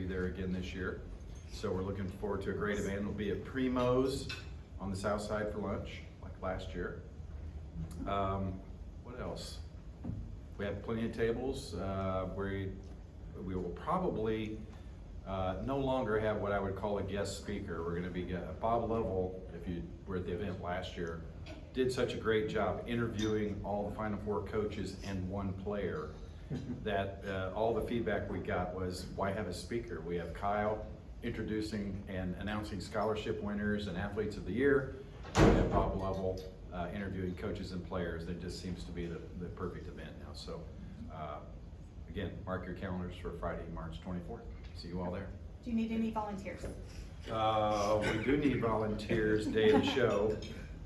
there again this year. So we're looking forward to a great event. It'll be at Primo's on the south side for lunch, like last year. What else? We have plenty of tables. We will probably no longer have what I would call a guest speaker. We're going to be Bob Lovell, if you were at the event last year, did such a great job interviewing all the Final Four coaches and one player that all the feedback we got was, why have a speaker? We have Kyle introducing and announcing scholarship winners and athletes of the year. We have Bob Lovell interviewing coaches and players. That just seems to be the perfect event now. So again, mark your calendars for Friday, March 24th. See you all there. Do you need any volunteers? We do need volunteers day of the show,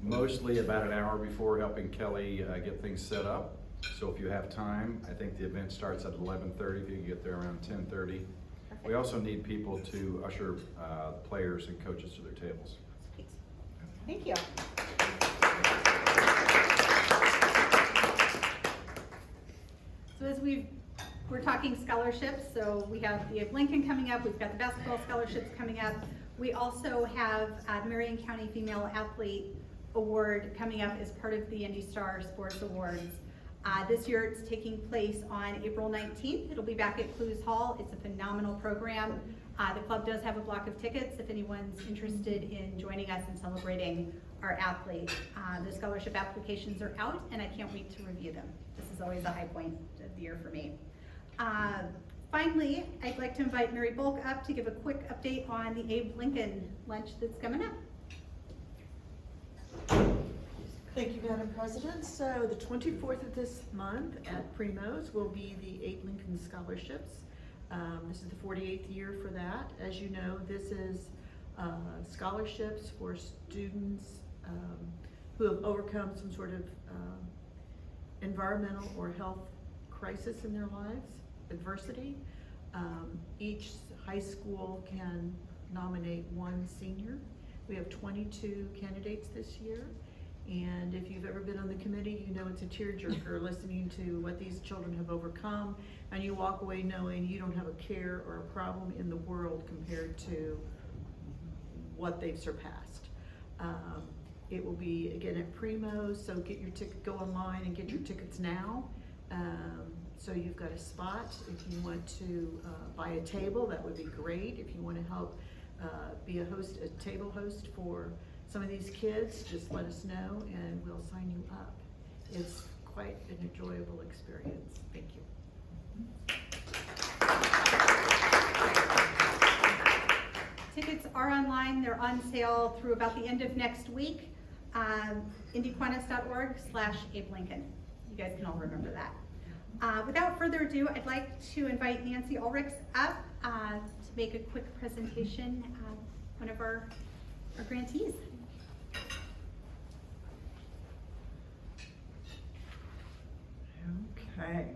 mostly about an hour before, helping Kelly get things set up. So if you have time, I think the event starts at 11:30. If you can get there around 10:30. We also need people to usher players and coaches to their tables. Sweet. Thank you. So as we're talking scholarships, so we have the Abe Lincoln coming up, we've got the basketball scholarships coming up. We also have Marion County Female Athlete Award coming up as part of the IndyStar Sports Awards. This year it's taking place on April 19th. It'll be back at Clues Hall. It's a phenomenal program. The club does have a block of tickets if anyone's interested in joining us and celebrating our athletes. The scholarship applications are out and I can't wait to review them. This is always a high point of the year for me. Finally, I'd like to invite Mary Bulk up to give a quick update on the Abe Lincoln lunch that's coming up. Thank you, Madam President. So the 24th of this month at Primo's will be the Abe Lincoln Scholarships. This is the 48th year for that. As you know, this is scholarships for students who have overcome some sort of environmental or health crisis in their lives, adversity. Each high school can nominate one senior. We have 22 candidates this year. And if you've ever been on the committee, you know it's a tearjerker listening to what these children have overcome, and you walk away knowing you don't have a care or a problem in the world compared to what they've surpassed. It will be again at Primo's, so get your ticket, go online and get your tickets now. So you've got a spot. If you want to buy a table, that would be great. If you want to help be a host, a table host for some of these kids, just let us know and we'll sign you up. It's quite an enjoyable experience. Thank you. Tickets are online. They're on sale through about the end of next week. Kiwanis.org/Abe Lincoln. You guys can all remember that. Without further ado, I'd like to invite Nancy Ulrichs up to make a quick presentation, one of our grantees. Okay,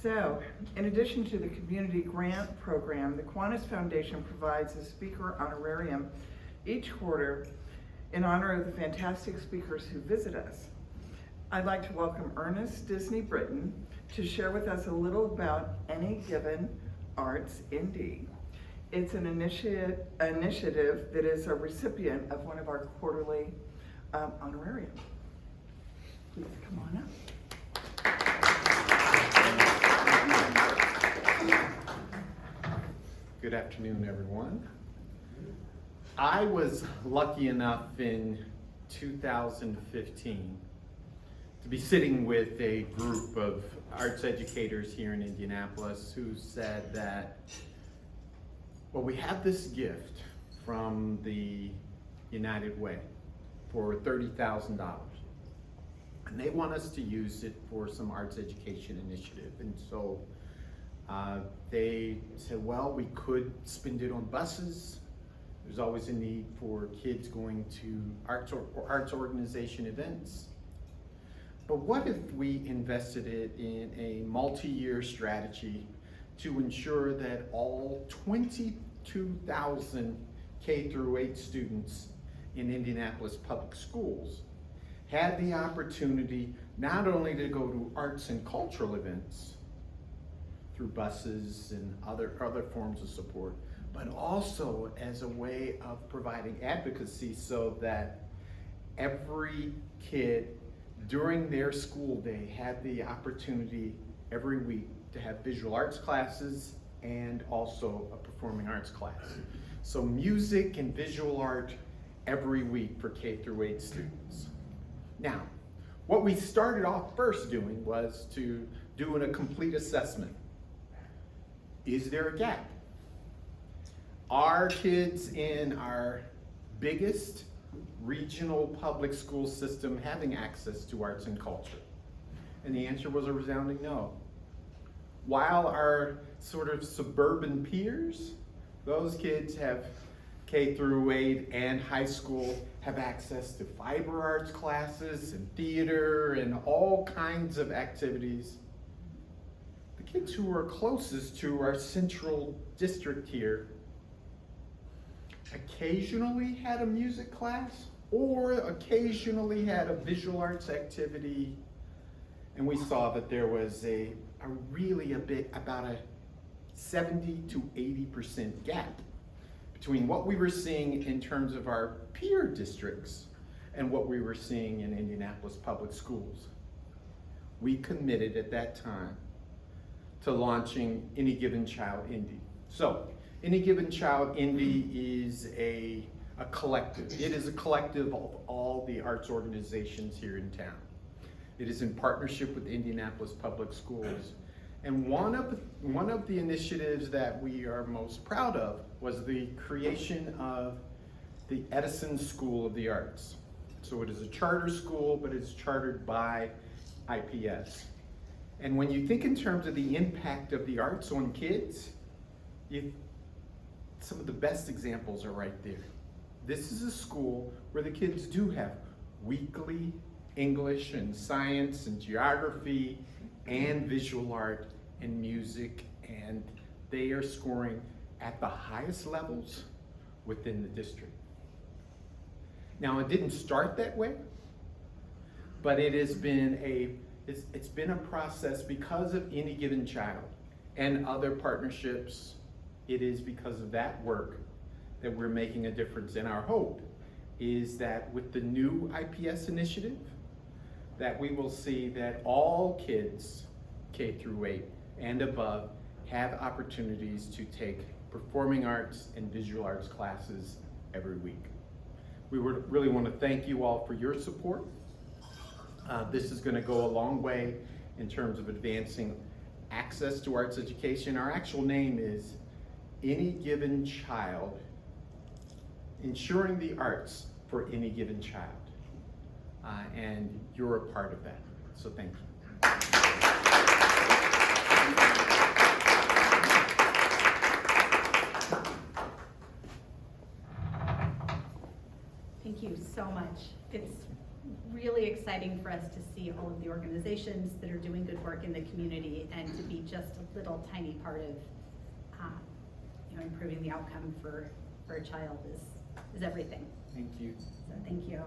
so in addition to the community grant program, the Kiwanis Foundation provides a speaker honorarium each quarter in honor of the fantastic speakers who visit us. I'd like to welcome Ernest Disney-Britton to share with us a little about Any Given Arts Indy. It's an initiative that is a recipient of one of our quarterly honorarium. Please come on up. Good afternoon, everyone. I was lucky enough in 2015 to be sitting with a group of arts educators here in Indianapolis who said that, well, we have this gift from the United Way for $30,000. And they want us to use it for some arts education initiative. And so they said, well, we could spend it on buses. There's always a need for kids going to arts organization events. But what if we invested it in a multi-year strategy to ensure that all 22,000 K through 8 students in Indianapolis public schools had the opportunity not only to go to arts and cultural events, through buses and other forms of support, but also as a way of providing advocacy so that every kid during their school day had the opportunity every week to have visual arts classes and also a performing arts class. So music and visual art every week for K through 8 students. Now, what we started off first doing was to do a complete assessment. Is there a gap? Are kids in our biggest regional public school system having access to arts and culture? And the answer was a resounding no. While our sort of suburban peers, those kids have K through 8 and high school have access to fiber arts classes and theater and all kinds of activities. The kids who are closest to our central district here occasionally had a music class or occasionally had a visual arts activity, and we saw that there was about a 70 to 80% gap between what we were seeing in terms of our peer districts and what we were seeing in Indianapolis public schools. We committed at that time to launching Any Given Child Indy. So, Any Given Child Indy is a collective. It is a collective of all the arts organizations here in town. It is in partnership with Indianapolis Public Schools. And one of the initiatives that we are most proud of was the creation of the Edison School of the Arts. So it is a charter school, but it's chartered by IPS. And when you think in terms of the impact of the arts on kids, some of the best examples are right there. This is a school where the kids do have weekly English and science and geography and visual art and music, and they are scoring at the highest levels within the district. Now, it didn't start that way, but it's been a process because of Any Given Child and other partnerships. It is because of that work that we're making a difference. And our hope is that with the new IPS initiative, that we will see that all kids, K through 8 and above, have opportunities to take performing arts and visual arts classes every week. We would really want to thank you all for your support. This is going to go a long way in terms of advancing access to arts education. Our actual name is Any Given Child, ensuring the arts for any given child. And you're a part of that, so thank you. Thank you so much. It's really exciting for us to see all of the organizations that are doing good work in the community, and to be just a little tiny part of improving the outcome for a child is everything. Thank you. So thank you.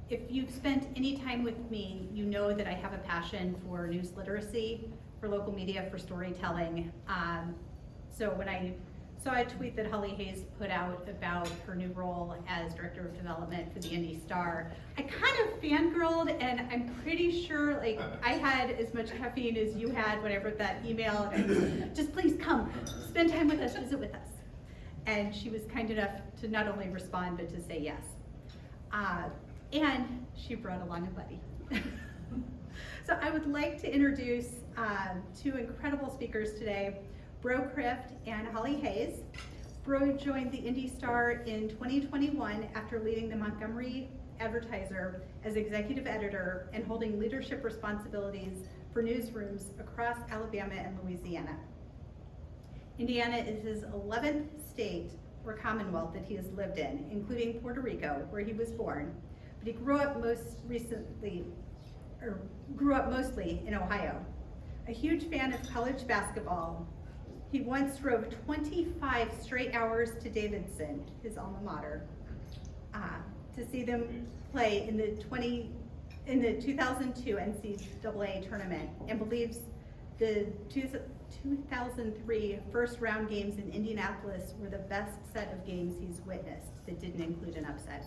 If you've spent any time with me, you know that I have a passion for news literacy, for local media, for storytelling. So when I saw a tweet that Holly Hayes put out about her new role as Director of Development for the IndyStar, I kind of fangirled, and I'm pretty sure I had as much caffeine as you had when I wrote that email. And just please come, spend time with us, visit with us. And she was kind enough to not only respond, but to say yes. And she brought along a buddy. So I would like to introduce two incredible speakers today, Bro Krift and Holly Hayes. Bro joined the IndyStar in 2021 after leading the Montgomery Advertiser as executive editor and holding leadership responsibilities for newsrooms across Alabama and Louisiana. Indiana is his 11th state or commonwealth that he has lived in, including Puerto Rico, where he was born. But he grew up mostly in Ohio. A huge fan of college basketball, he once drove 25 straight hours to Davidson, his alma mater, to see them play in the 2002 NCAA Tournament, and believes The 2003 first round games in Indianapolis were the best set of games he's witnessed that didn't include an upset.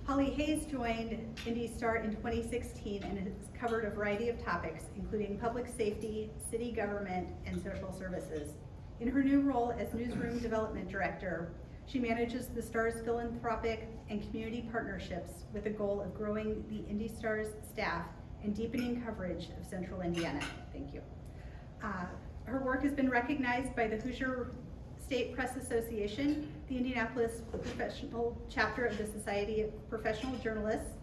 Holly Hayes joined IndyStar in 2016 and has covered a variety of topics, including public safety, city government, and social services. In her new role as Newsroom Development Director, she manages the Star's philanthropic and community partnerships with the goal of growing the IndyStar's staff and deepening coverage of Central Indiana. Thank you. Her work has been recognized by the Hoosier State Press Association, the Indianapolis professional chapter of the Society of Professional Journalists.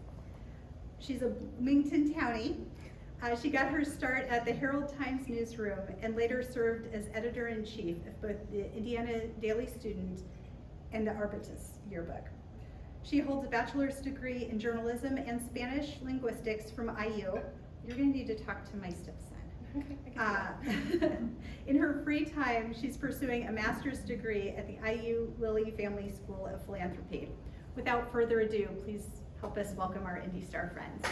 She's a Bloomington Townie. She got her start at the Herald-Times newsroom and later served as editor-in-chief of both the Indiana Daily Student and the Arbutus yearbook. She holds a bachelor's degree in journalism and Spanish linguistics from IU. You're gonna need to talk to my stepson. In her free time, she's pursuing a master's degree at the IU Lilly Family School of Philanthropy. Without further ado, please help us welcome our IndyStar friends.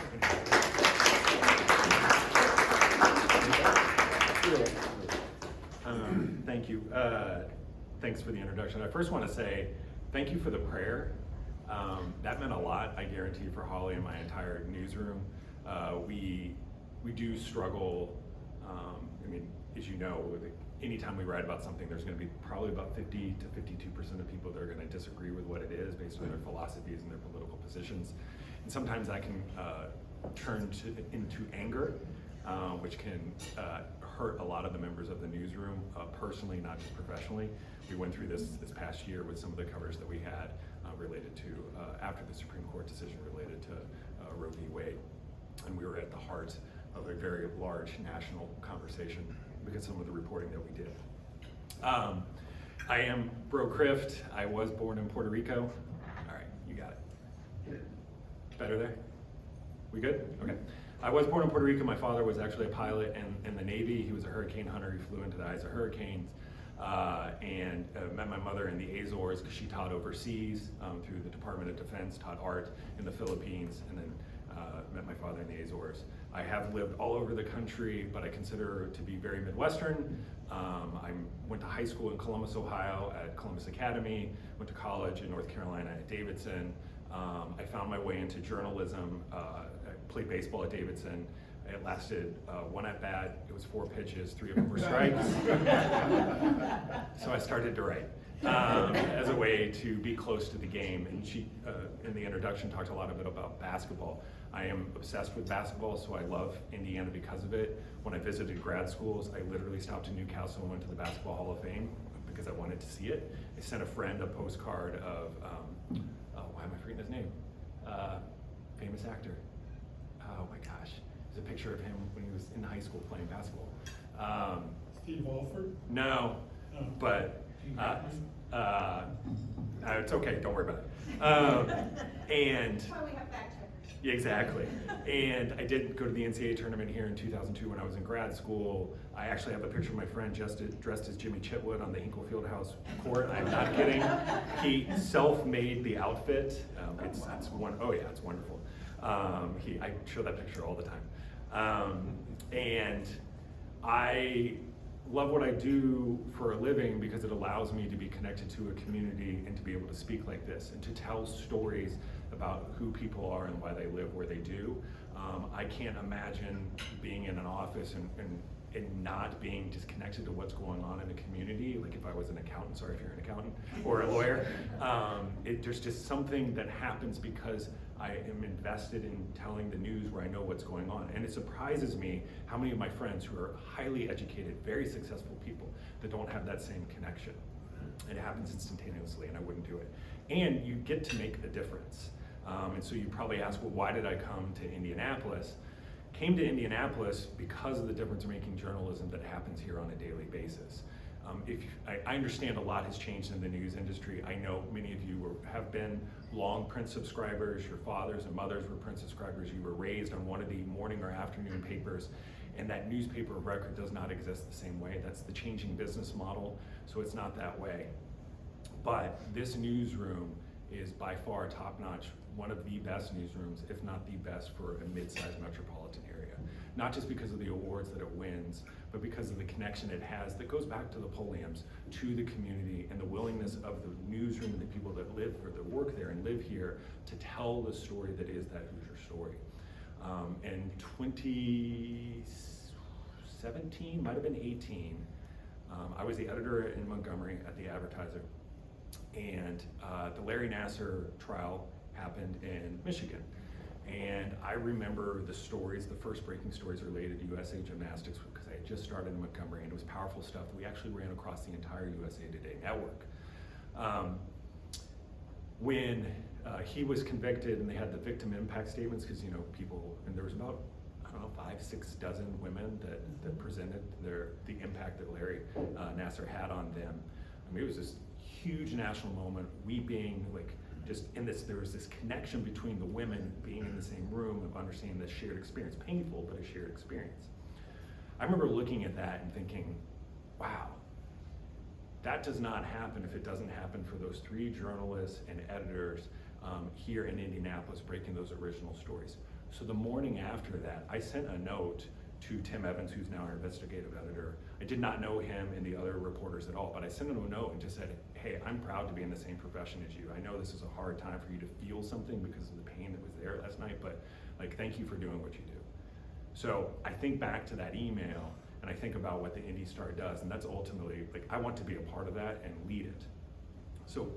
Thank you. Thanks for the introduction. I first want to say thank you for the prayer. That meant a lot, I guarantee, for Holly and my entire newsroom. We do struggle. I mean, as you know, anytime we write about something, there's going to be probably about 50 to 52% of people that are going to disagree with what it is based on their philosophies and their political positions. And sometimes that can turn into anger, which can hurt a lot of the members of the newsroom, personally, not just professionally. We went through this past year with some of the coverage that we had related to, after the Supreme Court decision related to Roe v. Wade. And we were at the heart of a very large national conversation because of some of the reporting that we did. I am Bro Krift. I was born in Puerto Rico. All right, you got it. Better there? We good? Okay. I was born in Puerto Rico. My father was actually a pilot in the Navy. He was a hurricane hunter. He flew into the eyes of hurricanes. And met my mother in the Azores because she taught overseas through the Department of Defense, taught art in the Philippines, and then met my father in the Azores. I have lived all over the country, but I consider to be very Midwestern. I went to high school in Columbus, Ohio at Columbus Academy, went to college in North Carolina at Davidson. I found my way into journalism. I played baseball at Davidson. It lasted one at bat. It was 4 pitches, 3 of them were strikes. So I started to write as a way to be close to the game. And she, in the introduction, talked a lot of it about basketball. I am obsessed with basketball, so I love Indiana because of it. When I visited grad schools, I literally stopped in Newcastle and went to the Basketball Hall of Fame because I wanted to see it. I sent a friend a postcard of, why am I forgetting his name? Famous actor. Oh my gosh. There's a picture of him when he was in high school playing basketball. Steve Alford? No, Oh. but it's okay, don't worry about it. And That's why we have fact checkers. exactly. And I did go to the NCAA Tournament here in 2002 when I was in grad school. I actually have a picture of my friend dressed as Jimmy Chitwood on the Hinkle Fieldhouse court. I'm not kidding. He self-made the outfit. It's wonderful. I show that picture all the time. And I love what I do for a living because it allows me to be connected to a community and to be able to speak like this and to tell stories about who people are and why they live where they do. I can't imagine being in an office and not being disconnected to what's going on in the community. Like if I was an accountant, sorry if you're an accountant, or a lawyer, there's just something that happens because I am invested in telling the news where I know what's going on. And it surprises me how many of my friends who are highly educated, very successful people that don't have that same connection. It happens instantaneously and I wouldn't do it. And you get to make a difference. And so you probably ask, well, why did I come to Indianapolis? Came to Indianapolis because of the difference making journalism that happens here on a daily basis. I understand a lot has changed in the news industry. I know many of you have been long print subscribers. Your fathers and mothers were print subscribers. You were raised on one of the morning or afternoon papers, and that newspaper of record does not exist the same way. That's the changing business model, so it's not that way. But this newsroom is by far top-notch, one of the best newsrooms, if not the best, for a mid-sized metropolitan area. not just because of the awards that it wins, but because of the connection it has that goes back to the Pulliams, to the community, and the willingness of the newsroom and the people that live or that work there and live here to tell the story that is that Hoosier story. In 2017, might have been 18, I was the editor in Montgomery at the Advertiser, and the Larry Nassar trial happened in Michigan. And I remember the stories, the first breaking stories related to USA Gymnastics, because I had just started in Montgomery, and it was powerful stuff that we actually ran across the entire USA Today network. When he was convicted and they had the victim impact statements, because people, and there was about, I don't know, 5, 6 dozen women that presented the impact that Larry Nassar had on them. I mean, it was this huge national moment, weeping, like, just in this, there was this connection between the women being in the same room of understanding this shared experience, painful, but a shared experience. I remember looking at that and thinking, wow, that does not happen if it doesn't happen for those 3 journalists and editors here in Indianapolis breaking those original stories. So the morning after that, I sent a note to Tim Evans, who's now our investigative editor. I did not know him and the other reporters at all, but I sent him a note and just said, hey, I'm proud to be in the same profession as you. I know this is a hard time for you to feel something because of the pain that was there last night, but like, thank you for doing what you do. So I think back to that email and I think about what the IndyStar does, and that's ultimately, like, I want to be a part of that and lead it. So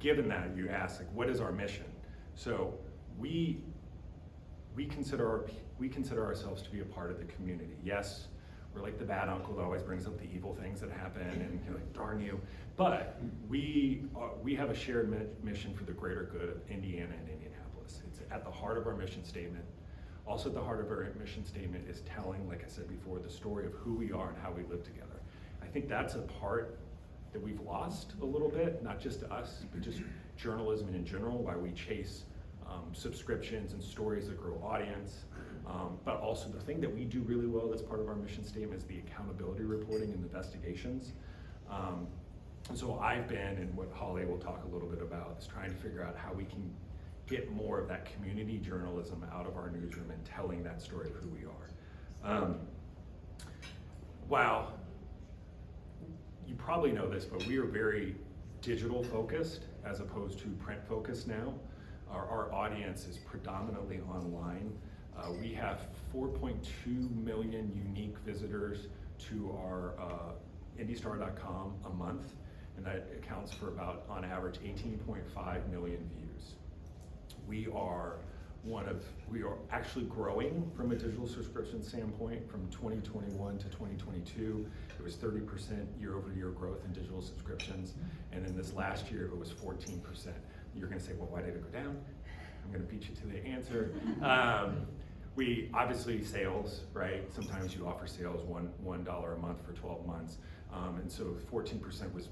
given that, you ask, like, what is our mission? So we consider ourselves to be a part of the community. Yes, we're like the bad uncle that always brings up the evil things that happen and you're like, darn you. But we have a shared mission for the greater good of Indiana and Indianapolis. It's at the heart of our mission statement. Also at the heart of our mission statement is telling, like I said before, the story of who we are and how we live together. I think that's a part that we've lost a little bit, not just to us, but just journalism in general, why we chase subscriptions and stories that grow audience. But also the thing that we do really well that's part of our mission statement is the accountability reporting and investigations. And so I've been, and what Holly will talk a little bit about, is trying to figure out how we can get more of that community journalism out of our newsroom and telling that story of who we are. Wow, you probably know this, but we are very digital focused as opposed to print focused now. Our audience is predominantly online. We have 4.2 million unique visitors to our IndyStar.com a month, and that accounts for about, on average, 18.5 million views. We are actually growing from a digital subscription standpoint from 2021 to 2022. It was 30% year-over-year growth in digital subscriptions, and then this last year it was 14%. You're gonna say, well, why did it go down? I'm gonna beat you to the answer. We obviously sales, right? Sometimes you offer sales $1 a month for 12 months. And so 14% was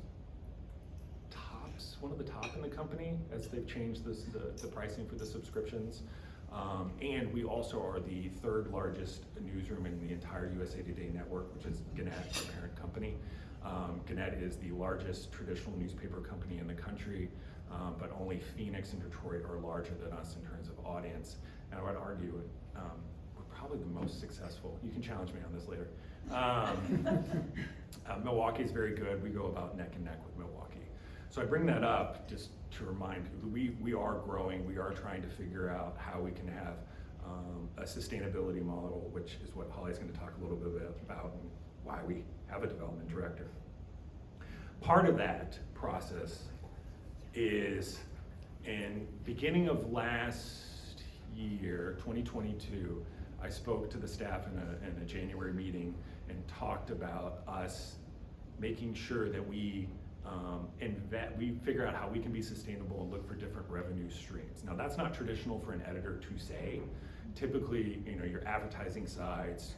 tops, one of the top in the company as they've changed the pricing for the subscriptions. And we also are the 3rd largest newsroom in the entire USA Today network, which is Gannett, our parent company. Gannett is the largest traditional newspaper company in the country, but only Phoenix and Detroit are larger than us in terms of audience. And I would argue we're probably the most successful. You can challenge me on this later. Milwaukee is very good. We go about neck and neck with Milwaukee. So I bring that up just to remind you, we are growing. We are trying to figure out how we can have a sustainability model, which is what Holly's going to talk a little bit about and why we have a development director. Part of that process is in beginning of last year, 2022, I spoke to the staff in a January meeting and talked about us making sure that we figure out how we can be sustainable and look for different revenue streams. Now that's not traditional for an editor to say. Typically, your advertising sides,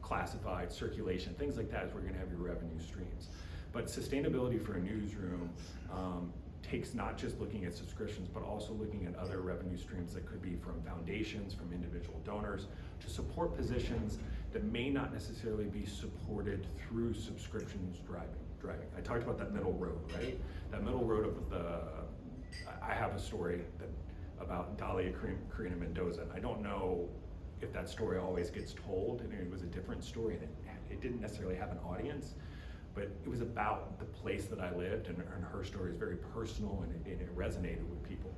classified, circulation, things like that is where you're gonna have your revenue streams. But sustainability for a newsroom takes not just looking at subscriptions, but also looking at other revenue streams that could be from foundations, from individual donors, to support positions that may not necessarily be supported through subscriptions driving. I talked about that middle road, right? That middle road of I have a story about Dahlia Karina Mendoza. I don't know if that story always gets told, and it was a different story, and it didn't necessarily have an audience, but it was about the place that I lived, and her story is very personal, and it resonated with people.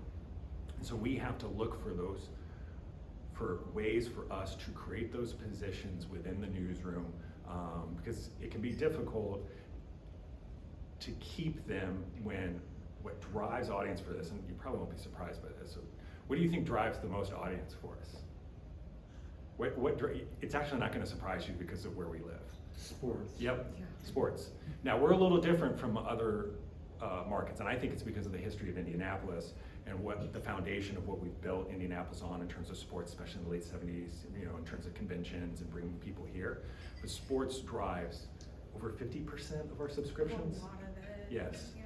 And so we have to look for ways for us to create those positions within the newsroom, because it can be difficult to keep them when what drives audience for this, and you probably won't be surprised by this, so what do you think drives the most audience for us? It's actually not going to surprise you because of where we live. Sports. Yep, sports. Now, we're a little different from other markets, and I think it's because of the history of Indianapolis and what the foundation of what we've built Indianapolis on in terms of sports, especially in the late 70s, you know, in terms of conventions and bringing people here. But sports drives over 50% of our subscriptions. A lot of it. Yes. Yeah.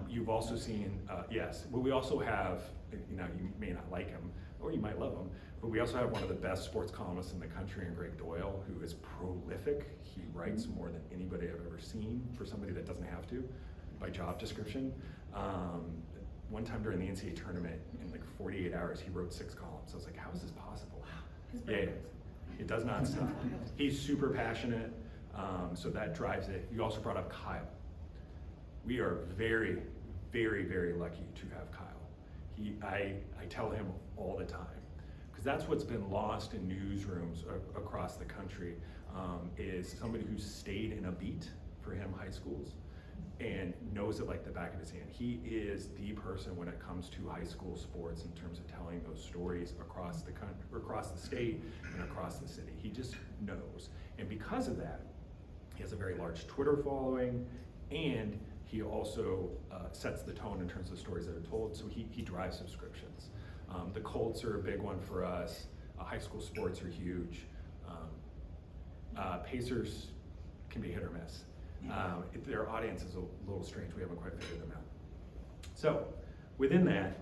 You've also seen, yes, but we also have, you know, you may not like him, or you might love him, but we also have one of the best sports columnists in the country, and Greg Doyle, who is prolific. He writes more than anybody I've ever seen for somebody that doesn't have to, by job description. One time during the NCAA tournament, in like 48 hours, he wrote 6 columns. I was like, how is this possible? Yeah, it does not stop. He's super passionate, so that drives it. You also brought up Kyle. We are very, very, very lucky to have Kyle. I tell him all the time, because that's what's been lost in newsrooms across the country, is somebody who's stayed in a beat, for him, high schools, and knows it like the back of his hand. He is the person when it comes to high school sports in terms of telling those stories across the country, across the state, and across the city. He just knows. And because of that, he has a very large Twitter following, and he also sets the tone in terms of stories that are told, so he drives subscriptions. The Colts are a big one for us. High school sports are huge. Pacers can be hit or miss. Their audience is a little strange. We haven't quite figured them out. So within that,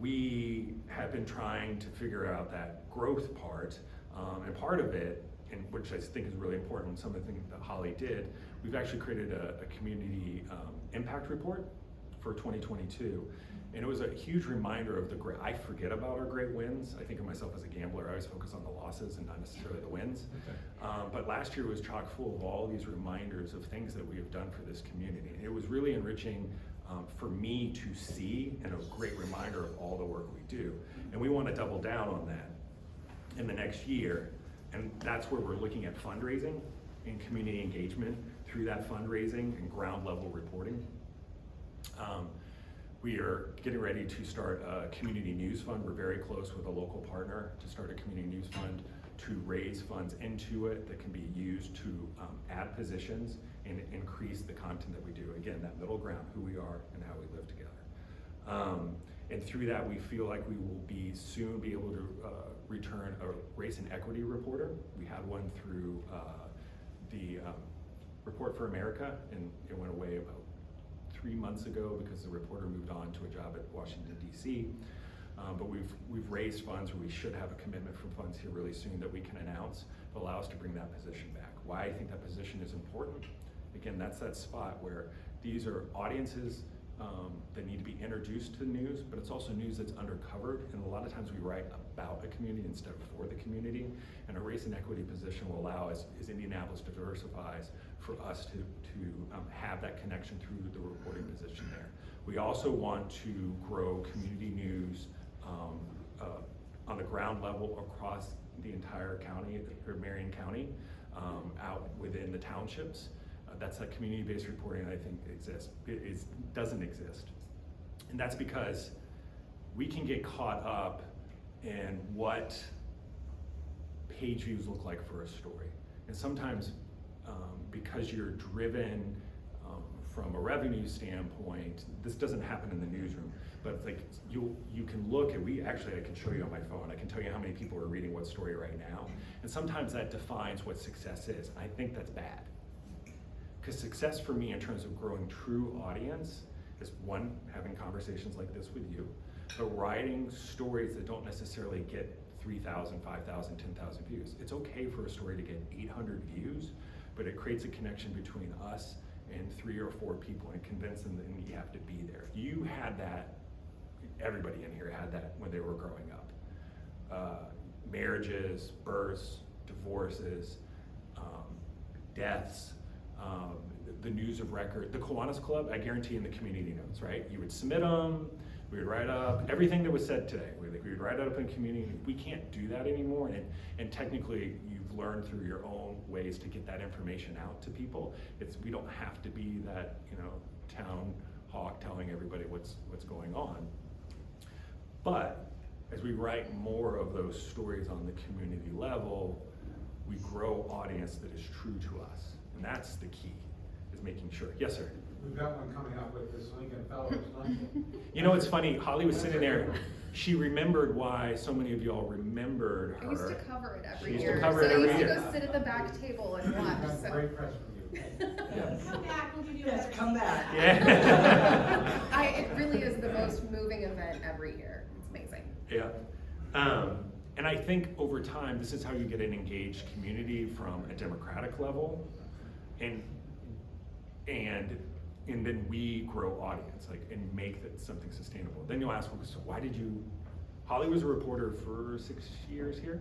we have been trying to figure out that growth part, and part of it, and which I think is really important, and some of the things that Holly did, we've actually created a community impact report for 2022. And it was a huge reminder of I forget about our great wins. I think of myself as a gambler. I always focus on the losses and not necessarily the wins. Okay. But last year was chock full of all these reminders of things that we have done for this community. And it was really enriching for me to see, and a great reminder of all the work we do. And we want to double down on that in the next year. And that's where we're looking at fundraising and community engagement through that fundraising and ground level reporting. We are getting ready to start a community news fund. We're very close with a local partner to start a community news fund to raise funds into it that can be used to add positions and increase the content that we do. Again, that middle ground, who we are and how we live together. And through that, we feel like we will soon be able to return a race and equity reporter. We had one through the Report for America, and it went away about 3 months ago because the reporter moved on to a job at Washington, D.C. But we've raised funds, or we should have a commitment from funds here really soon that we can announce that allow us to bring that position back. Why I think that position is important, again, that's that spot where these are audiences that need to be introduced to news, but it's also news that's undercovered, and a lot of times we write about a community instead of for the community, and a race and equity position will allow us, as Indianapolis diversifies, for us to have that connection through the reporting position there. We also want to grow community news on the ground level across the entire county, or Marion County, out within the townships. That's that community-based reporting that I think doesn't exist. And that's because we can get caught up in what page views look like for a story. And sometimes because you're driven from a revenue standpoint, this doesn't happen in the newsroom, but it's like you can look at, I can show you on my phone, I can tell you how many people are reading what story right now. And sometimes that defines what success is. I think that's bad. Because success for me in terms of growing true audience is, one, having conversations like this with you, but writing stories that don't necessarily get 3,000, 5,000, 10,000 views. It's okay for a story to get 800 views, but it creates a connection between us and 3 or 4 people and convince them that you have to be there. You had that, everybody in here had that when they were growing up. marriages, births, divorces, deaths, the news of record. The Kiwanis Club, I guarantee in the community notes, right? You would submit them, we would write up everything that was said today. We would write it up in community. We can't do that anymore, and technically you've learned through your own ways to get that information out to people. We don't have to be that, town hawk telling everybody what's going on. But as we write more of those stories on the community level, we grow audience that is true to us. And that's the key, is making sure. Yes, sir? We've got one coming up with this Lincoln Fellows Luncheon. It's funny, Holly was sitting there, she remembered why so many of y'all remembered her. I used to cover it every She used year. to cover it every So I used year. to go sit at the back table and watch. We've got So. great press from you. Come back, we'll give you a Yes, better come seat. back. Yeah. It really is the most moving event every year. It's amazing. Yeah. And I think over time, this is how you get an engaged community from a democratic level, and then we grow audience, and make that something sustainable. Then you'll ask, well, so why did you? Holly was a reporter for 6 years here.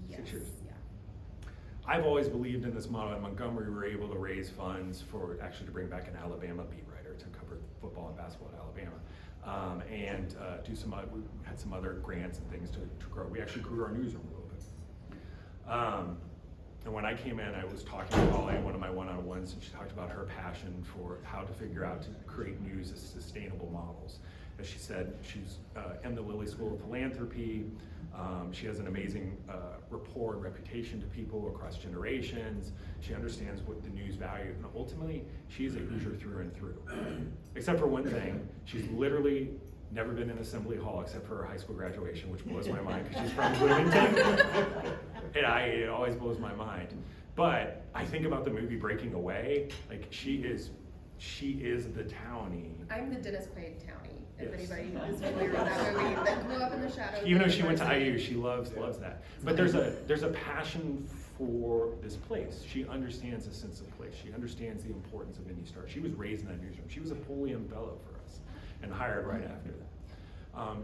Yes. 6 years. Yeah. I've always believed in this model. In Montgomery, we were able to raise funds to bring back an Alabama beat writer to cover football and basketball at Alabama, and do we had some other grants and things to grow. We actually grew our newsroom a little bit. And when I came in, I was talking to Holly in one of my one-on-ones, and she talked about her passion for how to figure out to create news as sustainable models. As she said, she's in the Lilly School of Philanthropy. She has an amazing rapport and reputation to people across generations. She understands what the news value, and ultimately, she's a Hoosier through and through. Except for one thing, she's literally never been in Assembly Hall except for her high school graduation, which blows my mind because she's from Bloomington. It always blows my mind. But I think about the movie Breaking Away, she is the townie. I'm the Dennis Quaid townie. If Yes. anybody is familiar with that movie, that grew up in the shadows. Even though of she went to university. IU, she loves that. But there's a passion for this place. She understands the sense of place. She understands the importance of IndyStar. She was raised in that newsroom. She was a Pulliam Fellow for us and hired right after that.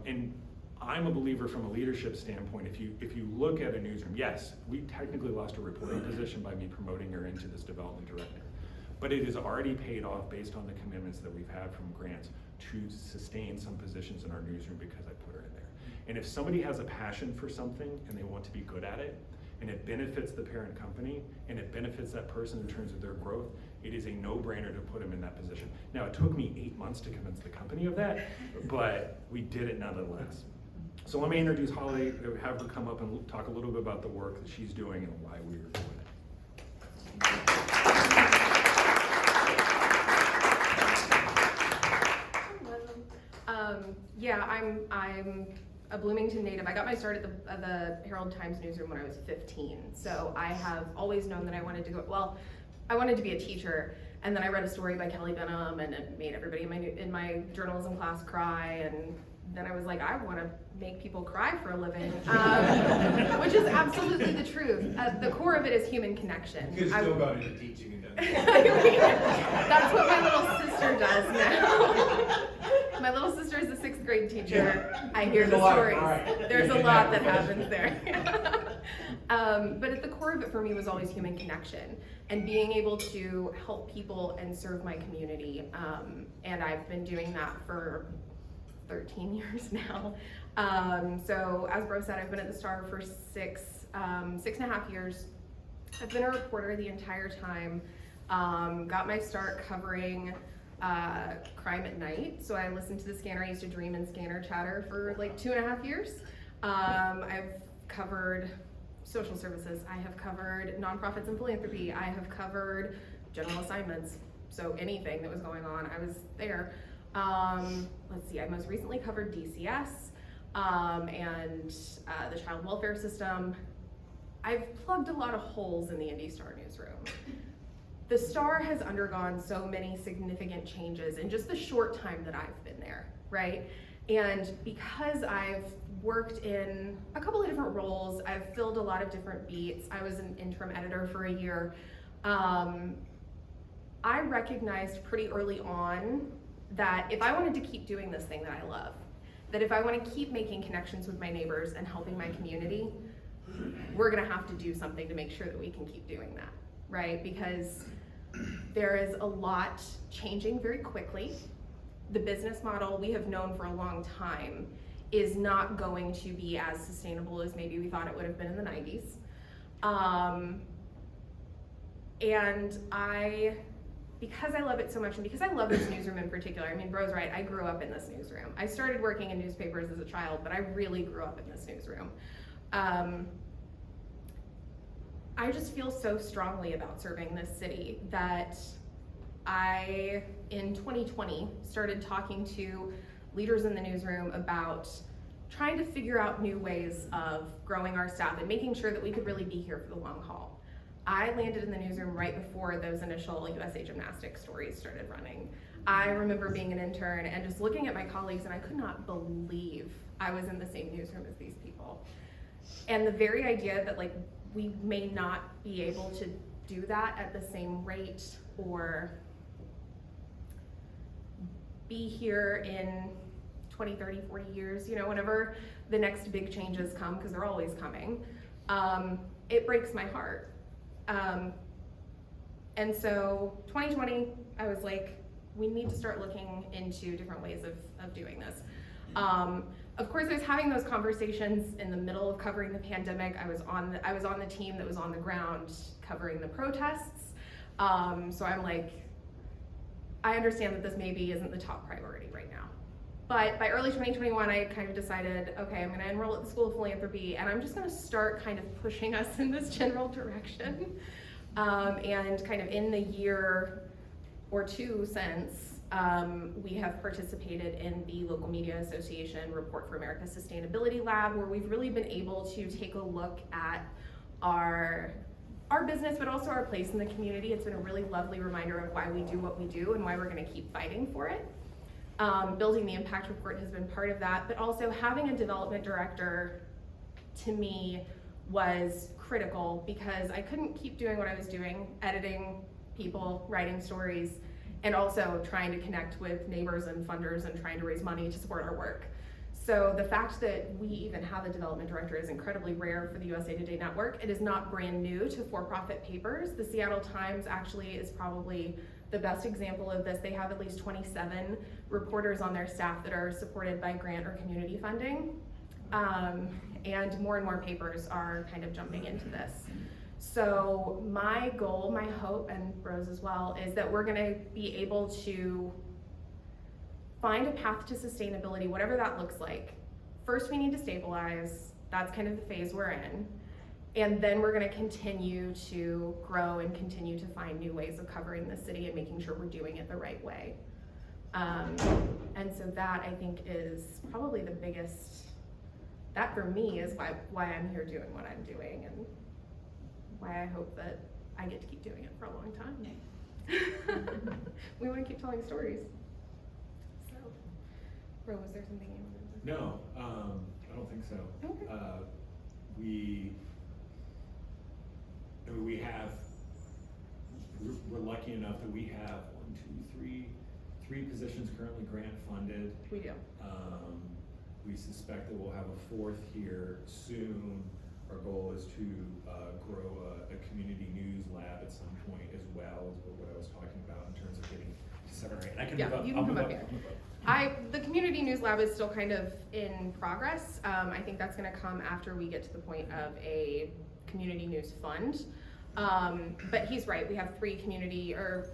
And I'm a believer from a leadership standpoint. If you look at a newsroom, yes, we technically lost a reporting position by me promoting her into this development director. But it is already paid off based on the commitments that we've had from grants to sustain some positions in our newsroom because I put her in there. And if somebody has a passion for something and they want to be good at it, and it benefits the parent company, and it benefits that person in terms of their growth, it is a no-brainer to put them in that position. Now, it took me 8 months to convince the company of that, but we did it nonetheless. So let me introduce Holly, have her come up and talk a little bit about the work that she's doing and why we're doing it. Yeah, I'm a Bloomington native. I got my start at the Herald Times newsroom when I was 15. So I have always known that I wanted to I wanted to be a teacher. And then I read a story by Kelly Benham, and it made everybody in my journalism class cry. And then I was like, I want to make people cry for a living, which is absolutely the truth. The core of it is human connection. You could have still gone into teaching and done That's what my little sister does now. My little sister is a 6th grade teacher. I hear There's the a lot, stories. right. There's a lot that happens there. But at the core of it for me was always human connection and being able to help people and serve my community. And I've been doing that for 13 years now. So as Bro said, I've been at the Star for 6.5 years. I've been a reporter the entire time. Got my start covering crime at night. So I listened to the Scanner. I used to dream in Scanner chatter for like 2.5 years. I've covered social services. I have covered nonprofits and philanthropy. I have covered general assignments. So anything that was going on, I was there. Let's see, I most recently covered DCS and the child welfare system. I've plugged a lot of holes in the IndyStar newsroom. The Star has undergone so many significant changes in just the short time that I've been there, right? And because I've worked in a couple of different roles, I've filled a lot of different beats. I was an interim editor for a year. I recognized pretty early on that if I wanted to keep doing this thing that I love, that if I want to keep making connections with my neighbors and helping my community, we're gonna have to do something to make sure that we can keep doing that, right? Because there is a lot changing very quickly. The business model we have known for a long time is not going to be as sustainable as maybe we thought it would have been in the 90s. And because I love it so much, and because I love this newsroom in particular, I mean, Bro's right, I grew up in this newsroom. I started working in newspapers as a child, but I really grew up in this newsroom. I just feel so strongly about serving this city that I, in 2020, started talking to leaders in the newsroom about trying to figure out new ways of growing our staff and making sure that we could really be here for the long haul. I landed in the newsroom right before those initial USA Gymnastics stories started running. I remember being an intern and just looking at my colleagues, and I could not believe I was in the same newsroom as these people. And the very idea that like we may not be able to do that at the same rate or be here in 20, 30, 40 years, you know, whenever the next big changes come, because they're always coming, it breaks my heart. And so 2020, I was like, we need to start looking into different ways of doing this. Of course, I was having those conversations in the middle of covering the pandemic. I was on the team that was on the ground covering the protests. So I'm like, I understand that this maybe isn't the top priority right now. But by early 2021, I kind of decided, okay, I'm gonna enroll at the School of Philanthropy, and I'm just gonna start kind of pushing us in this general direction. And kind of in the year or two since, we have participated in the Local Media Association Report for America Sustainability Lab, where we've really been able to take a look at our business, but also our place in the community. It's been a really lovely reminder of why we do what we do and why we're gonna keep fighting for it. Building the impact report has been part of that, but also having a development director, to me, was critical because I couldn't keep doing what I was doing, editing people, writing stories, and also trying to connect with neighbors and funders and trying to raise money to support our work. So the fact that we even have a development director is incredibly rare for the USA Today network. It is not brand new to for-profit papers. The Seattle Times actually is probably the best example of this. They have at least 27 reporters on their staff that are supported by grant or community funding. And more papers are kind of jumping into this. So my goal, my hope, and Rose as well, is that we're gonna be able to find a path to sustainability, whatever that looks like. First, we need to stabilize. That's kind of the phase we're in. And then we're gonna continue to grow and continue to find new ways of covering the city and making sure we're doing it the right way. And so that, I think, is probably the biggest, that for me is why I'm here doing what I'm doing and why I hope that I get to keep doing it for a long time. We wanna keep telling stories. So, Ro, was there something you wanted to say? No, I don't think so. Okay. We're lucky enough that we have three positions currently grant funded. We do. We suspect that we'll have a fourth here soon. Our goal is to grow a community news lab at some point as well, is what I was talking about in terms of getting to 7 or 8. And I can Yeah, move up. you can I'll come move up here. I'll move up. The community news lab is still kind of in progress. I think that's gonna come after we get to the point of a community news fund. But he's right, we have 3 community or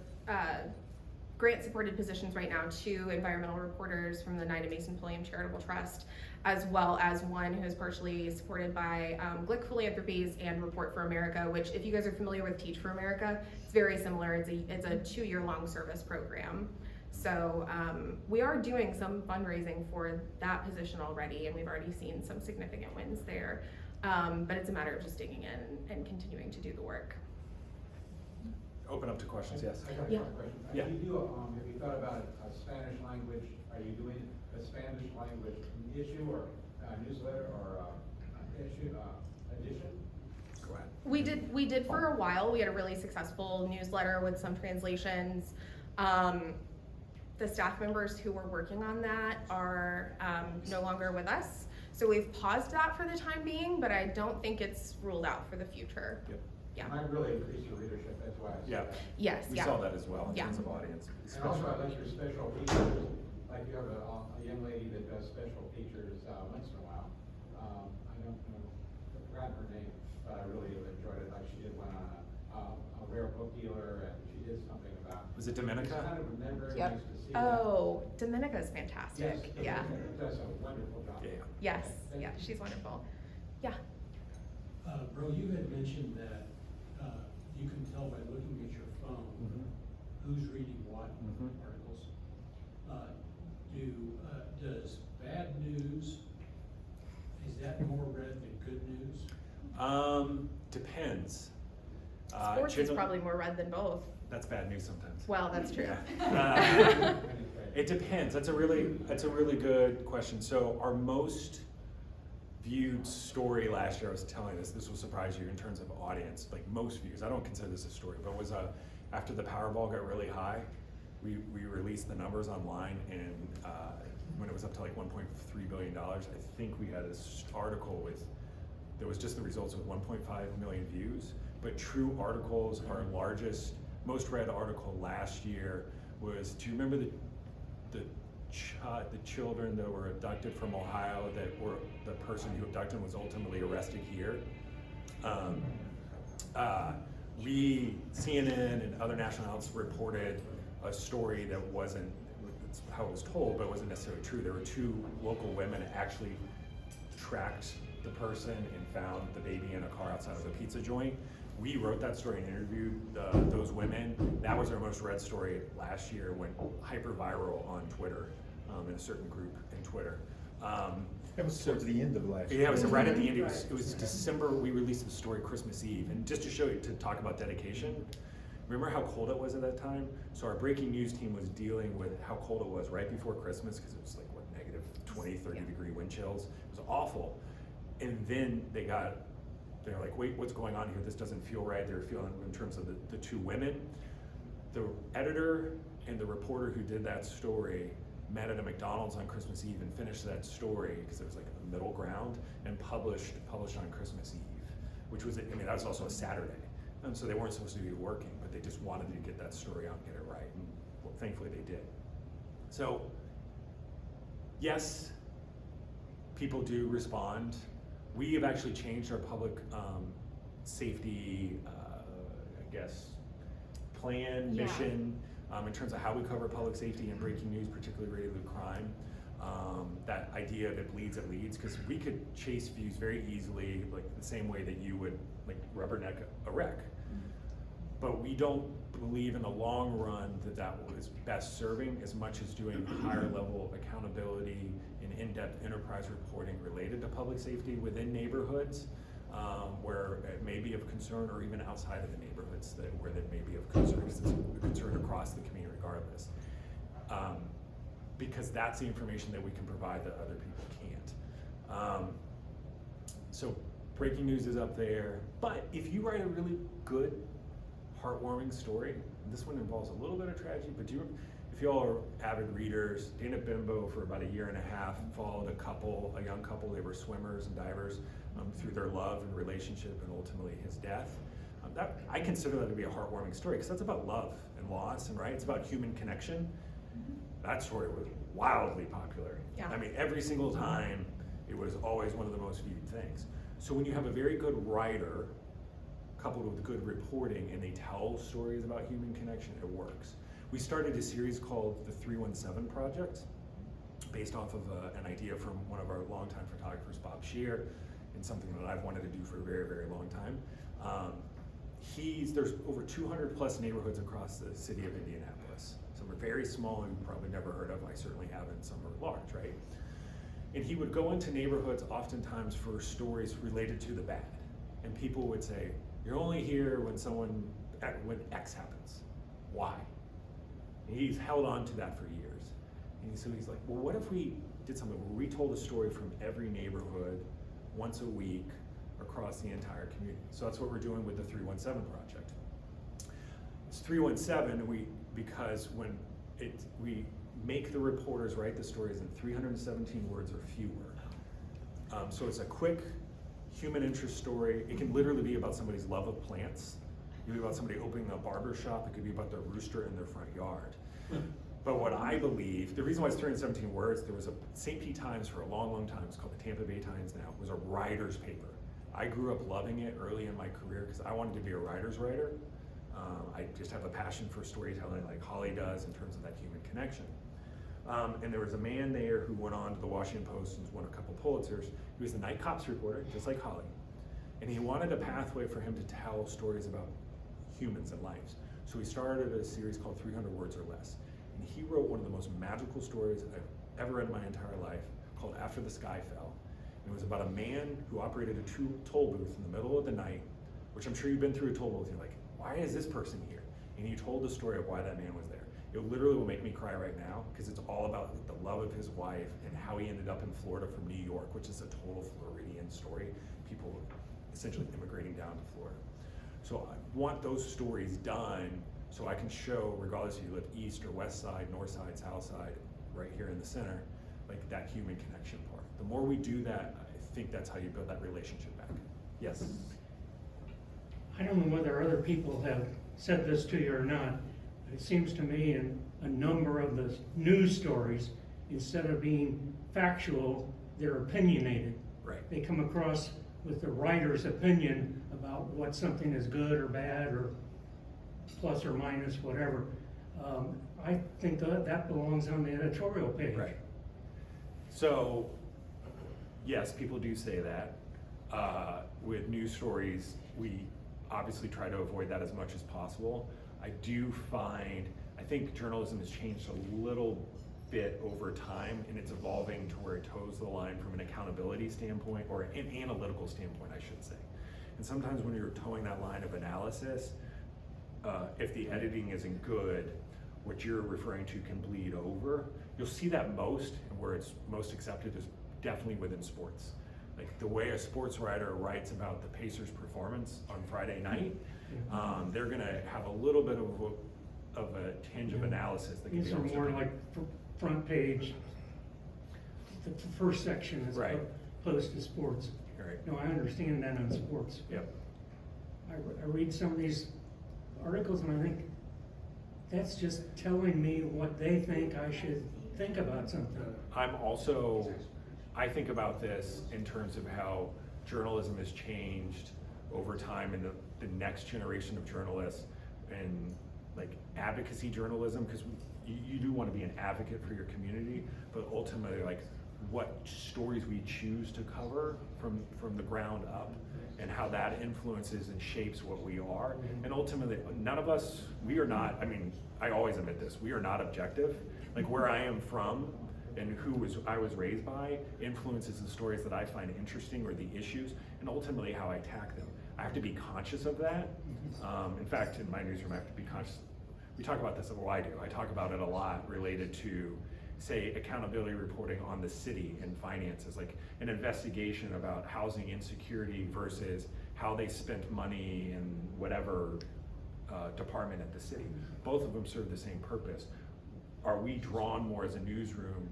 grant supported positions right now, 2 environmental reporters from the Nina Mason Pulliam Charitable Trust, as well as 1 who is partially supported by Glick Philanthropies and Report for America, which if you guys are familiar with Teach for America, it's very similar. It's a 2-year-long service program. So we are doing some fundraising for that position already, and we've already seen some significant wins there. But it's a matter of just digging in and continuing to do the work. Open up to questions, yes. I got Yeah. one question. Yeah. Have you thought about a Spanish language? Are you doing a Spanish language issue or newsletter or issue, edition? Go ahead. We did for a while. We had a really successful newsletter with some translations. The staff members who were working on that are no longer with us. So we've paused that for the time being, but I don't think it's ruled out for the future. Yep. Yeah. Might really increase your readership, that's why I said Yeah. that. Yes, We yeah. saw that as well in Yeah. terms of audience. And also, I like your special features, like you have a young lady that does special features, once in a while. I don't know, I've forgotten her name, but I really enjoyed it, like she did one on a rare book dealer, and she did something about. Was it It's Dominica? kind of very Yep. nice to see that. Oh, Dominica is Yes, fantastic. Yeah. does a wonderful job. Yeah. Yes, Thank yeah, you. she's wonderful. Yeah. Bro, you had mentioned that you can tell by looking at your phone who's reading what Mhm. articles. Does bad news, is that more read than good news? Depends. Sports is generally- probably more read than both. That's bad news sometimes. Well, that's true. Yeah. It depends. That's a really good question. So our most viewed story last year, I was telling this will surprise you in terms of audience, like most views. I don't consider this a story, but was after the Powerball got really high, we released the numbers online, and when it was up to like $1.3 billion, I think we had this article there was just the results with 1.5 million views. But True Articles, our largest, most read article last year was, do you remember the children that were abducted from Ohio, that were the person who abducted them was ultimately arrested here? CNN and other national outlets reported a story that wasn't, that's how it was told, but wasn't necessarily true. There were two local women that actually tracked the person and found the baby in a car outside of a pizza joint. We wrote that story and interviewed those women. That was our most read story last year. Went hyper viral on Twitter, in a certain group in Twitter. That was towards the end of last year. Yeah, it was right at the end. It was December. We released the story Christmas Eve, and just to show you, to talk about dedication. Remember how cold it was at that time? So our breaking news team was dealing with how cold it was right before Christmas, because it was like, what, negative 20, 30 degree wind chills. It was awful. And then they're like, wait, what's going on here? This doesn't feel right. They're feeling in terms of the two women. The editor and the reporter who did that story met at a McDonald's on Christmas Eve and finished that story, because it was like a middle ground, and published on Christmas Eve, which was, that was also a Saturday. And so they weren't supposed to be working, but they just wanted to get that story out and get it right. And well, thankfully they did. So, yes, people do respond. We have actually changed our public safety, plan, Yeah. mission, in terms of how we cover public safety and breaking news, particularly related to crime. That idea that bleeds, it leads, because we could chase views very easily, like the same way that you would like rubberneck a wreck. But we don't believe in the long run that was best serving, as much as doing higher level accountability and in-depth enterprise reporting related to public safety within neighborhoods, where it may be of concern, or even outside of the neighborhoods where that may be of concern, because it's a concern across the community regardless. Because that's the information that we can provide that other people can't. So breaking news is up there, but if you write a really good, heartwarming story, and this one involves a little bit of tragedy, but if you all are avid readers, Dana Bimbo for about 1.5 years followed a young couple, they were swimmers and divers, through their love and relationship and ultimately his death. I consider that to be a heartwarming story, because that's about love and loss, and right, it's about human connection. That story was wildly popular. Yeah. I mean, every single time, it was always one of the most viewed things. So when you have a very good writer coupled with good reporting, and they tell stories about human connection, it works. We started a series called the 317 Project, based off of an idea from one of our longtime photographers, Bob Shear, and something that I've wanted to do for a very, very long time. There's over 200 plus neighborhoods across the city of Indianapolis. Some are very small and you've probably never heard of. I certainly haven't. Some are large, right? And he would go into neighborhoods oftentimes for stories related to the bad. And people would say, you're only here when X happens. Why? And he's held on to that for years. And so he's like, well, what if we did something where we told a story from every neighborhood once a week across the entire community? So that's what we're doing with the 317 Project. It's 317 because when we make the reporters write the stories in 317 words or fewer. So it's a quick human interest story. It can literally be about somebody's love of plants. It could be about somebody opening a barber shop. It could be about their rooster in their front yard. But what I believe, the reason why it's 317 words, there was a St. Pete Times for a long, long time. It's called the Tampa Bay Times now. It was a writer's paper. I grew up loving it early in my career because I wanted to be a writer's writer. I just have a passion for storytelling like Holly does in terms of that human connection. And there was a man there who went on to the Washington Post and won a couple Pulitzers. He was the night cops reporter, just like Holly. And he wanted a pathway for him to tell stories about humans and lives. So he started a series called 300 Words or Less. And he wrote one of the most magical stories I've ever read in my entire life called After the Sky Fell. And it was about a man who operated a toll booth in the middle of the night, which I'm sure you've been through a toll booth. You're like, why is this person here? And he told the story of why that man was there. It literally will make me cry right now because it's all about the love of his wife and how he ended up in Florida from New York, which is a total Floridian story. People essentially immigrating down to Florida. So I want those stories done so I can show, regardless if you live east or west side, north side, south side, right here in the center, like that human connection part. The more we do that, I think that's how you build that relationship back. Yes? I don't know whether other people have said this to you or not, but it seems to me in a number of the news stories, instead of being factual, they're opinionated. Right. They come across with the writer's opinion about what something is good or bad or plus or minus, whatever. I think that belongs on the editorial page. Right. So, yes, people do say that. With news stories, we obviously try to avoid that as much as possible. I think journalism has changed a little bit over time, and it's evolving to where it toes the line from an accountability standpoint, or an analytical standpoint, I should say. And sometimes when you're towing that line of analysis, if the editing isn't good, what you're referring to can bleed over. You'll see that most, and where it's most accepted is definitely within sports. Like the way a sports writer writes about the Pacers' performance on Friday night, they're gonna have a little bit of a tinge of analysis that can These be are almost more opinion. like front page, the first section as Right. opposed to sports. Right. No, I understand that on sports. Yep. I read some of these articles and I think, that's just telling me what they think I should think about something. I think about this in terms of how journalism has changed over time and the next generation of journalists and like advocacy journalism, because you do want to be an advocate for your community, but ultimately like what stories we choose to cover from the ground up and how that influences and shapes what we are. And ultimately, none of us, we are not, I mean, I always admit this, we are not objective. Like where I am from and I was raised by influences the stories that I find interesting or the issues, and ultimately how I attack them. I have to be conscious of that. In fact, in my newsroom, I have to be conscious. We talk about this, well, I do. I talk about it a lot related to, say, accountability reporting on the city and finances, like an investigation about housing insecurity versus how they spent money in whatever department at the city. Both of them serve the same purpose. Are we drawn more as a newsroom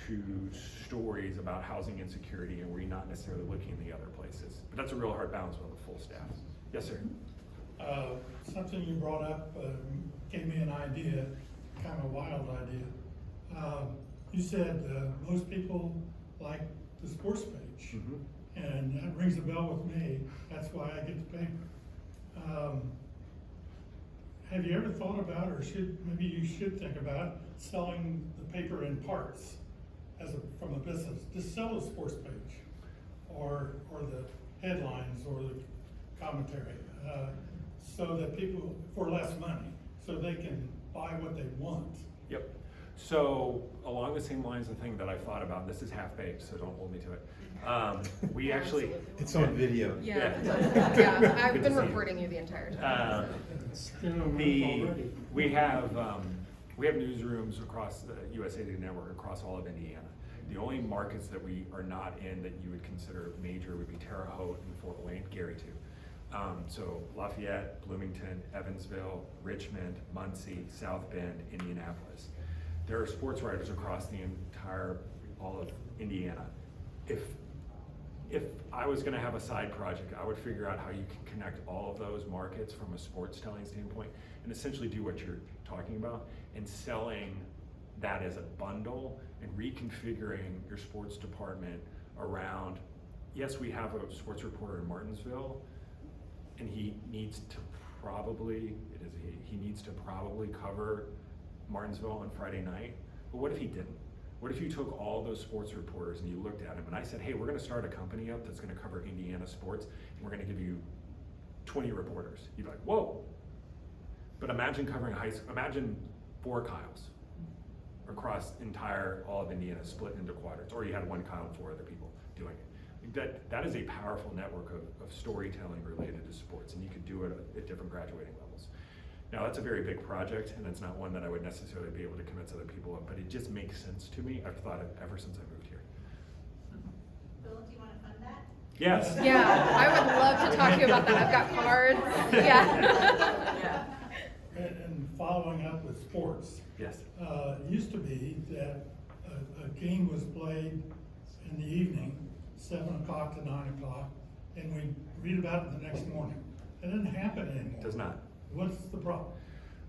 to stories about housing insecurity, and we're not necessarily looking in the other places? But that's a real hard balance with a full staff. Yes, sir. Something you brought up gave me an idea, kind of a wild idea. You said most people like the sports page, and that rings a bell with me. That's why I get the paper. Have you ever thought about, or maybe you should think about selling the paper in parts from a business? Just sell the sports page, or the headlines, or the commentary, so that people, for less money, so they can buy what they want. Yep. So along the same lines of thing that I thought about, this is half-baked, so don't hold me to it. We actually... It's on video. Yeah, Yeah. yeah, I've Good been to see you. recording you the entire time. It's still on The, already. we have newsrooms across the USA Today network across all of Indiana. The only markets that we are not in that you would consider major would be Terre Haute and Fort Wayne, Gary too. So Lafayette, Bloomington, Evansville, Richmond, Muncie, South Bend, Indianapolis. There are sports writers across the entire, all of Indiana. If if I was gonna have a side project, I would figure out how you can connect all of those markets from a sports telling standpoint and essentially do what you're talking about and selling that as a bundle and reconfiguring your sports department around, yes, we have a sports reporter in Martinsville, and he needs to probably cover Martinsville on Friday night, but what if he didn't? What if you took all those sports reporters and you looked at them and I said, hey, we're gonna start a company up that's gonna cover Indiana sports, and we're gonna give you 20 reporters. You'd be like, whoa. But imagine covering imagine 4 Kyles across all of Indiana, split into quadrants, or you had 1 Kyle and 4 other people doing it. That is a powerful network of storytelling related to sports, and you could do it at different graduating levels. Now, that's a very big project, and it's not one that I would necessarily be able to convince other people of, but it just makes sense to me. I've thought it ever since I moved here. Bill, do you want to fund that? Yes. Yeah, I would love to talk to you about that. I've got cards. Yeah. And following up with sports. Yes. It used to be that a game was played in the evening, 7 o'clock to 9 o'clock, and we read about it the next morning. It doesn't happen anymore. Does not. What's the problem?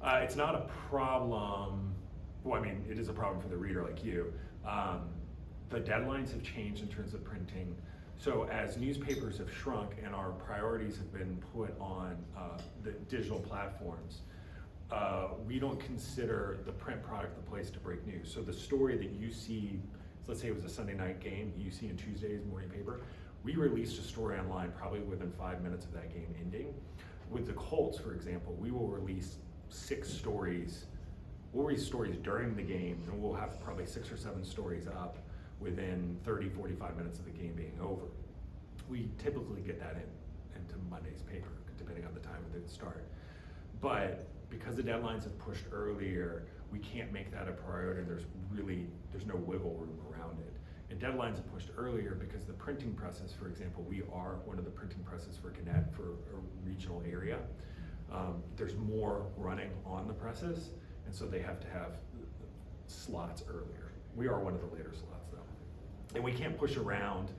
It's not a problem. Well, I mean, it is a problem for the reader like you. The deadlines have changed in terms of printing. So as newspapers have shrunk and our priorities have been put on the digital platforms, we don't consider the print product the place to break news. So the story that you see, let's say it was a Sunday night game, you see in Tuesday's morning paper, we released a story online probably within 5 minutes of that game ending. With the Colts, for example, we will release 6 stories. We'll release stories during the game, and we'll have probably 6 or 7 stories up within 30, 45 minutes of the game being over. We typically get that into Monday's paper, depending on the time of the start. But because the deadlines have pushed earlier, we can't make that a priority, and there's no wiggle room around it. And deadlines have pushed earlier because the printing presses, for example, we are one of the printing presses for Connect for a regional area. There's more running on the presses, and so they have to have slots earlier. We are one of the later slots though. And we can't push around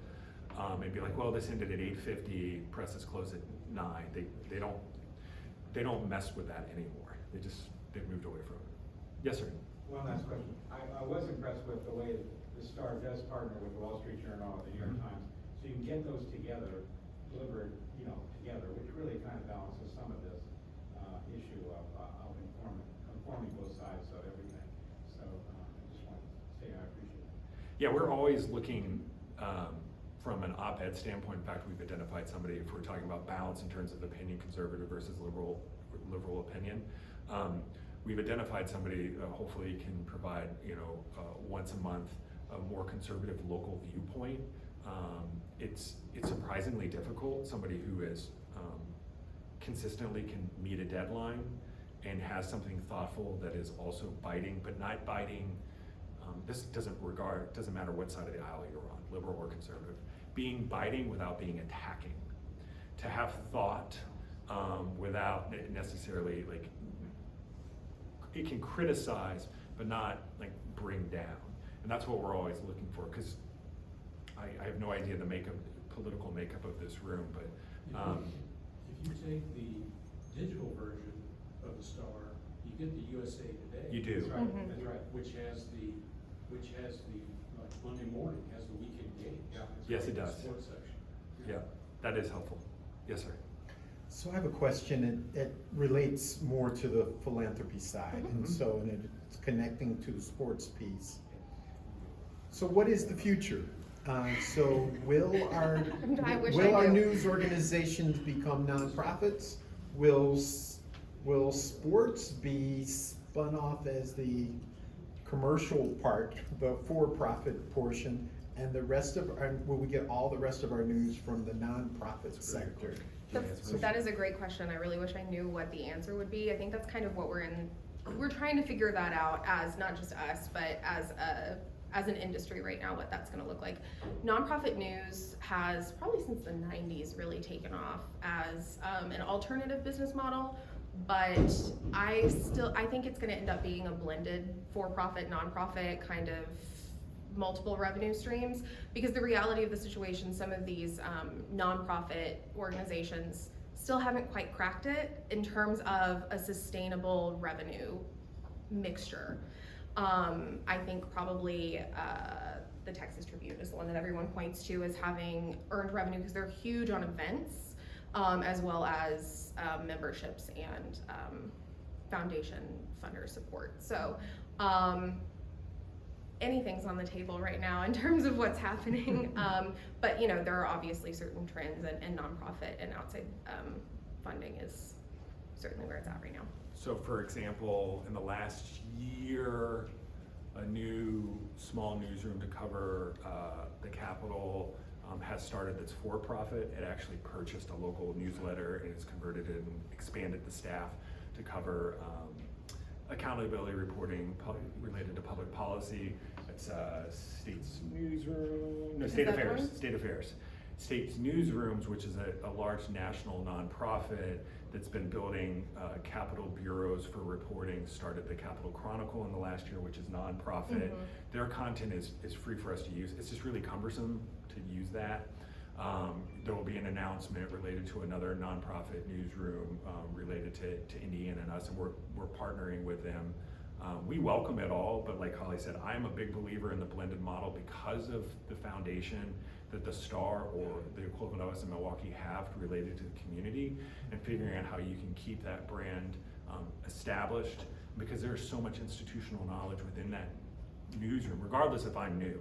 and be like, well, this ended at 8:50, presses close at 9. They don't mess with that anymore. They've moved away from it. Yes, sir. One last question. I was impressed with the way the Star does partner with the Wall Street Journal and the New York Times, so you can get those together, delivered, together, which really kind of balances some of this issue of informing both sides of everything. So I just want to say I appreciate it. Yeah, we're always looking from an op-ed standpoint. In fact, we've identified somebody, if we're talking about balance in terms of opinion, conservative versus liberal opinion. We've identified somebody, hopefully can provide, once a month, a more conservative local viewpoint. It's surprisingly difficult. Somebody who is consistently can meet a deadline and has something thoughtful that is also biting, but not biting. This doesn't matter what side of the aisle you're on, liberal or conservative. Being biting without being attacking. To have thought without necessarily it can criticize, but not bring down. And that's what we're always looking for, because I have no idea the political makeup of this room, but. If you take the digital version of the Star, you get the USA Today. You do. That's right. Mm-hmm. That's right. Which has the like Monday morning has the weekend games. Yeah. Yes, it The does. Sports section. Yeah, that is helpful. Yes, sir. So I have a question, and it relates more to the philanthropy side, and it's connecting to the sports piece. So what is the future? So will our I wish I knew. news organizations become nonprofits? Will sports be spun off as the commercial part, the for-profit portion, and the rest of will we get all the rest of our news from the nonprofit sector? That is a great question. I really wish I knew what the answer would be. I think that's kind of what we're trying to figure that out as not just us, but as an industry right now, what that's gonna look like. Nonprofit news has probably since the 90s really taken off as an alternative business model, but I think it's gonna end up being a blended for-profit, nonprofit kind of multiple revenue streams, because the reality of the situation, some of these nonprofit organizations still haven't quite cracked it in terms of a sustainable revenue mixture. I think probably the Texas Tribune is the one that everyone points to as having earned revenue because they're huge on events, as well as memberships and foundation funder support. So anything's on the table right now in terms of what's happening. But you know, there are obviously certain trends, and nonprofit and outside funding is certainly where it's at right now. So for example, in the last year, a new small newsroom to cover the Capitol has started that's for-profit. It actually purchased a local newsletter and has converted it and expanded the staff to cover accountability reporting related to public policy. It's State's Newsroom, no, State Affairs, State Affairs. State's Newsrooms, which is a large national nonprofit that's been building Capitol bureaus for reporting, started the Capitol Chronicle in the last year, which is nonprofit. Their content is free for us to use. It's just really cumbersome to use that. There will be an announcement related to another nonprofit newsroom related to Indiana and us, and we're partnering with them. We welcome it all, but like Holly said, I'm a big believer in the blended model because of the foundation that the Star or the equivalent of us in Milwaukee have related to the community, and figuring out how you can keep that brand established, because there's so much institutional knowledge within that newsroom, regardless if I'm new.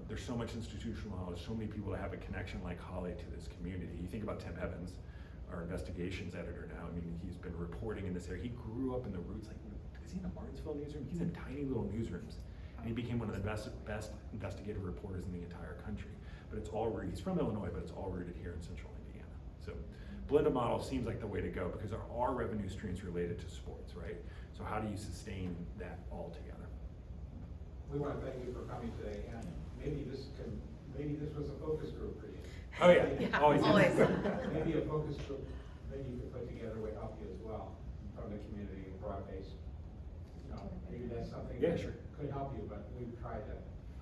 There's so much institutional knowledge, so many people that have a connection like Holly to this community. You think about Tim Evans, our investigations editor now. I mean, he's been reporting in this area. He grew up in the roots, like, is he in the Martinsville newsroom? He's in tiny little newsrooms. And he became one of the best investigative reporters in the entire country. But it's all rooted, he's from Illinois, but it's all rooted here in central Indiana. So blended model seems like the way to go, because there are revenue streams related to sports, right? So how do you sustain that all together? We want to thank you for coming today, and maybe this was a focus group for you. Oh yeah, always. Maybe a focus group, maybe you could put together would help you as well, from the community, broad-based. You know, maybe that's something that could help you, but we've tried to,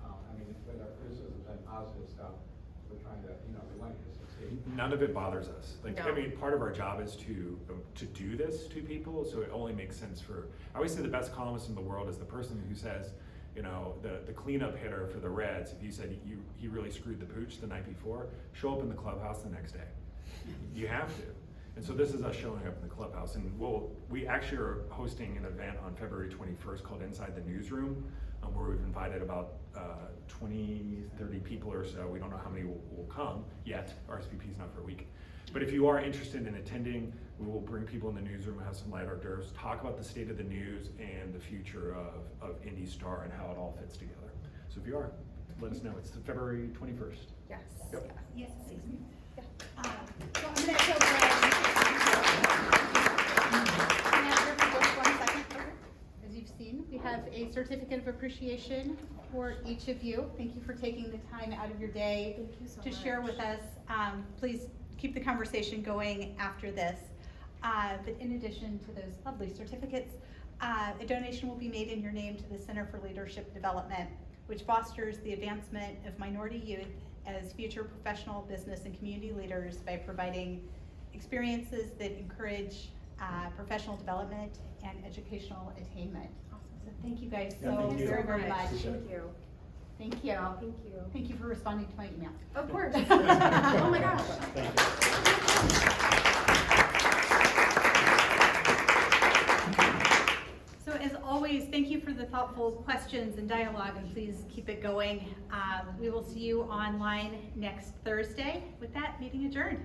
I mean, with our criticisms and positive stuff, we're trying to, you know, we want you to succeed. None of it bothers us. Like, I mean, part of our job is to do this to people, so it only makes sense for, I always say the best columnist in the world is the person who says, you know, the cleanup hitter for the Reds, if you said he really screwed the pooch the night before, show up in the clubhouse the next day. You have to. And so this is us showing up in the clubhouse. And we actually are hosting an event on February 21st called Inside the Newsroom, where we've invited about 20, 30 people or so. We don't know how many will come yet. RSVP is not for a week. But if you are interested in attending, we will bring people in the newsroom, have some light hors d'oeuvres, talk about the state of the news and the future of IndyStar and how it all fits together. So if you are, let us know. It's February 21st. Yes. Yep. Yes, please. Yeah. So I'm gonna show Can I have your for just 1 second? Okay. As you've seen, we have a certificate of appreciation for each of you. Thank you for taking the time out of your day to share with us. Please keep the conversation going after this. But in addition to those lovely certificates, a donation will be made in your name to the Center for Leadership Development, which fosters the advancement of minority youth as future professional, business, and community leaders by providing experiences that encourage professional development and educational attainment. Awesome. So thank you guys Yeah, so thank you. very much. Thank you. Thank you. Thank you. Thank you for responding to my email. Of course. Oh my gosh. So as always, thank you for the thoughtful questions and dialogue, and please keep it going. We will see you online next Thursday. With that, meeting adjourned.